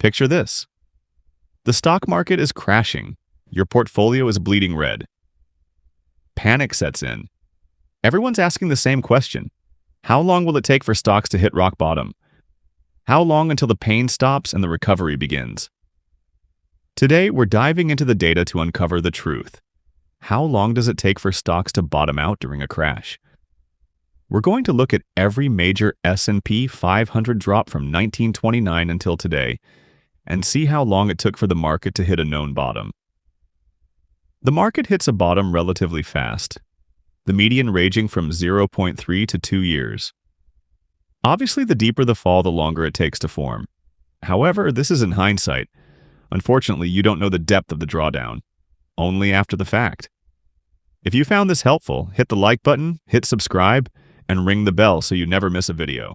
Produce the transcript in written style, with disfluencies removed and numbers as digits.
Picture this. The stock market is crashing. Your portfolio is bleeding red. Panic sets in. Everyone's asking the same question. How long will it take for stocks to hit rock bottom? How long until the pain stops and the recovery begins? Today, we're diving into the data to uncover the truth. How long does it take for stocks to bottom out during a crash? We're going to look at every major S&P 500 drop from 1929 until today and see how long it took for the market to hit a known bottom. The market hits a bottom relatively fast, the median ranging from 0.3 to 2 years. Obviously, the deeper the fall, the longer it takes to form. However, this is in hindsight. Unfortunately, you don't know the depth of the drawdown, only after the fact. If you found this helpful, hit the like button, hit subscribe, and ring the bell so you never miss a video.